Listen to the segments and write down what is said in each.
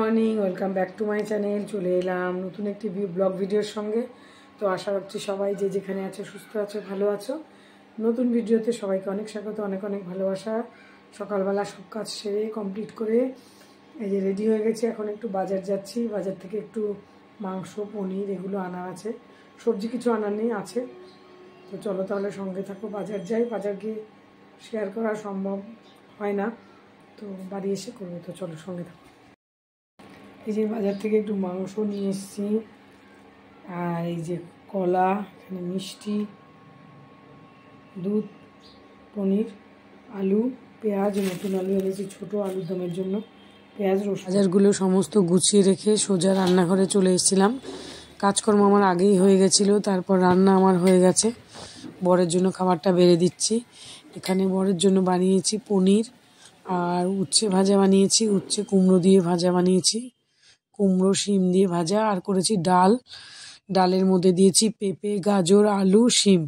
Morning, welcome back to my channel. চলে এলাম নতুন একটি ব্লগ ভিডিওর সঙ্গে। তো আশা করছি সবাই যে যেখানে আছো সুস্থ আছো, ভালো আছো। নতুন ভিডিওতে সবাইকে অনেক স্বাগত, অনেক অনেক ভালোবাসা। সকালবেলা সব কাজ সেরে কমপ্লিট করে এই যে রেডি হয়ে গেছি। এখন একটু বাজার যাচ্ছি, বাজার থেকে একটু মাংস, পনির এগুলো আনা আছে। সবজি কিছু আনার নেই, আছে। তো চলো তাহলে সঙ্গে থাকো, বাজার যাই। বাজার গিয়ে শেয়ার করা সম্ভব হয় না, তো বাড়ি এসে করবো। তো চলো সঙ্গে থাকো। এই যে বাজার থেকে একটু মাংস নিয়ে এসেছি, আর এই যে কলা, এখানে মিষ্টি, দুধ, পনির, আলু, পেঁয়াজ, নতুন আলু এনেছি ছোটো আলুর দমের জন্য, পেঁয়াজ, রসুন। বাজারগুলো সমস্ত গুছিয়ে রেখে সোজা রান্নাঘরে চলে এসেছিলাম। কাজকর্ম আমার আগেই হয়ে গেছিলো, তারপর রান্না আমার হয়ে গেছে। বরের জন্য খাবারটা বেড়ে দিচ্ছি। এখানে বরের জন্য বানিয়েছি পনির, আর উচ্ছে ভাজা বানিয়েছি, উচ্ছে কুমড়ো দিয়ে ভাজা বানিয়েছি, কুমড়ো শিম দিয়ে ভাজা, আর করেছি ডাল। ডালের মধ্যে দিয়েছি পেঁপে, গাজর, আলু, শিম,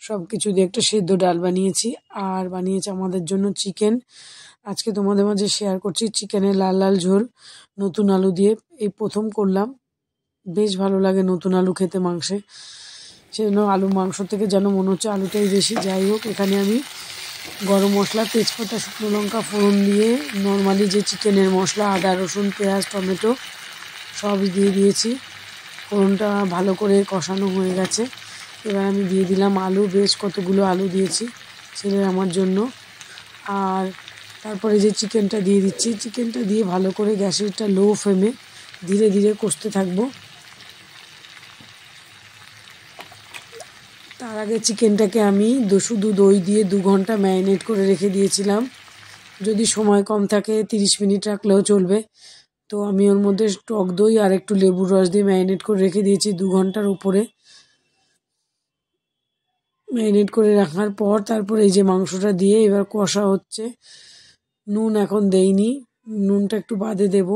সব কিছু দিয়ে একটা সেদ্ধ ডাল বানিয়েছি। আর বানিয়েছি আমাদের জন্য চিকেন। আজকে তোমাদের মাঝে শেয়ার করছি চিকেনের লাল লাল ঝোল নতুন আলু দিয়ে। এই প্রথম করলাম, বেশ ভালো লাগে নতুন আলু খেতে মাংসে। সেজন্য আলু মাংস থেকে যেন মনে হচ্ছে আলুটাই বেশি। যাই হোক, এখানে আমি গরম মশলা, তেজপাতা, শুকনো লঙ্কা ফোড়ন দিয়ে নর্মালি যে চিকেনের মশলা, আদা, রসুন, পেঁয়াজ, টমেটো সব দিয়ে দিয়েছি। ফোড়নটা ভালো করে কষানো হয়ে গেছে। এবার আমি দিয়ে দিলাম আলু, বেশ কতগুলো আলু দিয়েছি ছেলের আমার জন্য। আর তারপরে যে চিকেনটা দিয়ে দিচ্ছি, চিকেনটা দিয়ে ভালো করে গ্যাসেরটা লো ফ্লেমে ধীরে ধীরে কষতে থাকবো। তার আগে চিকেনটাকে আমি শুধু দই দিয়ে 2 ঘন্টা ম্যারিনেট করে রেখে দিয়েছিলাম। যদি সময় কম থাকে 30 মিনিট রাখলেও চলবে। তো আমি ওর মধ্যে টক দই আর একটু লেবুর রস দিয়ে ম্যারিনেট করে রেখে দিয়েছি 2 ঘন্টার উপরে। ম্যারিনেট করে রাখার পর তারপর এই যে মাংসটা দিয়ে এবার কষা হচ্ছে। নুন এখন দেইনি, নুনটা একটু বাদে দেব।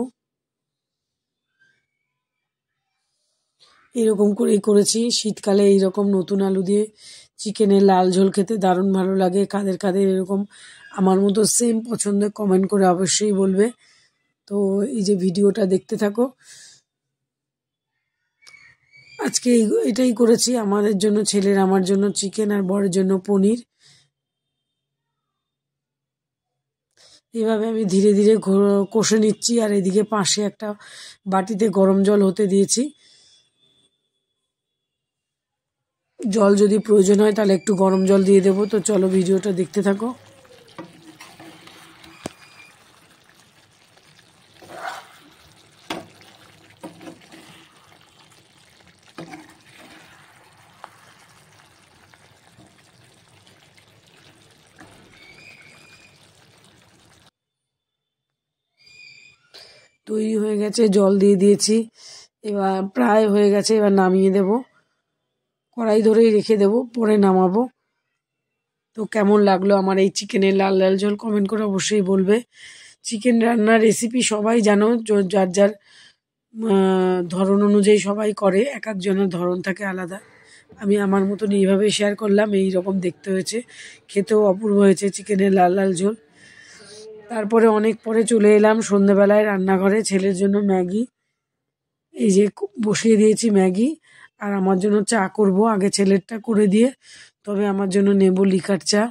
এরকম করেই করেছি। শীতকালে এইরকম নতুন আলু দিয়ে চিকেনের লাল ঝোল খেতে দারুণ ভালো লাগে। কাদের কাদের এরকম আমার মতো সেম পছন্দ, কমেন্ট করে অবশ্যই বলবে। তো এই যে ভিডিওটা দেখতে থাকো। আজকে এটাই করেছি আমাদের জন্য, ছেলের আমার জন্য চিকেন, আর বরের জন্য পনির। এভাবে আমি ধীরে ধীরে কষে নিচ্ছি। আর এদিকে পাশে একটা বাটিতে গরম জল হতে দিয়েছি। জল যদি প্রয়োজন হয় তাহলে একটু গরম জল দিয়ে দেবো। তো চলো ভিডিওটা দেখতে থাকো। তৈরি হয়ে গেছে, জল দিয়ে দিয়েছি, এবার প্রায় হয়ে গেছে। এবার নামিয়ে দেব, কড়াই ধরেই রেখে দেব, পরে নামাবো। তো কেমন লাগলো আমার এই চিকেনের লাল লাল ঝোল কমেন্ট করে অবশ্যই বলবে। চিকেন রান্নার রেসিপি সবাই জানো, যার যার ধরন অনুযায়ী সবাই করে, এক একজনের ধরন থাকে আলাদা। আমি আমার মতন এইভাবে শেয়ার করলাম। এই রকম দেখতে হয়েছে, খেতেও অপূর্ব হয়েছে চিকেনের লাল লাল ঝোল। তারপরে অনেক পরে চলে এলাম সন্ধেবেলায় রান্নাঘরে, ছেলের জন্য ম্যাগি এই যে বসিয়ে দিয়েছি ম্যাগি। আর আমার জন্য চা করব, আগে ছেলেরটা করে দিয়ে তবে আমার জন্য নেব লিকার চা।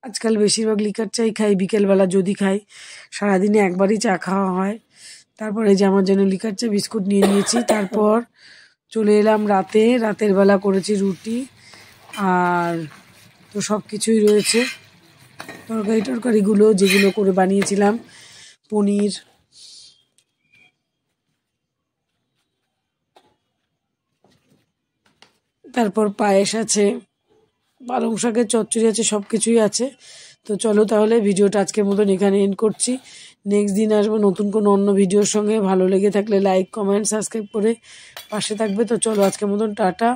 আজকাল বেশিরভাগ লিকার চাই খাই বিকেলবেলা, যদি খাই। সারাদিনে একবারই চা খাওয়া হয়। তারপরে যে আমার জন্য লিকার চা, বিস্কুট নিয়ে নিয়েছি। তারপর চলে এলাম রাতের বেলা করেছি রুটি, আর তো সব কিছুই রয়েছে। তরকারিগুলো যেগুলো করে বানিয়েছিলাম, পনির, তারপর পায়েস আছে, পালং শাকের চচ্চড়ি আছে, সব কিছুই আছে। তো চলো তাহলে ভিডিওটা আজকের মতন এখানে এন্ড করছি। নেক্সট দিন আসবো নতুন কোনো অন্য ভিডিওর সঙ্গে। ভালো লেগে থাকলে লাইক, কমেন্ট, সাবস্ক্রাইব করে পাশে থাকবে। তো চলো আজকের মতন টাটা।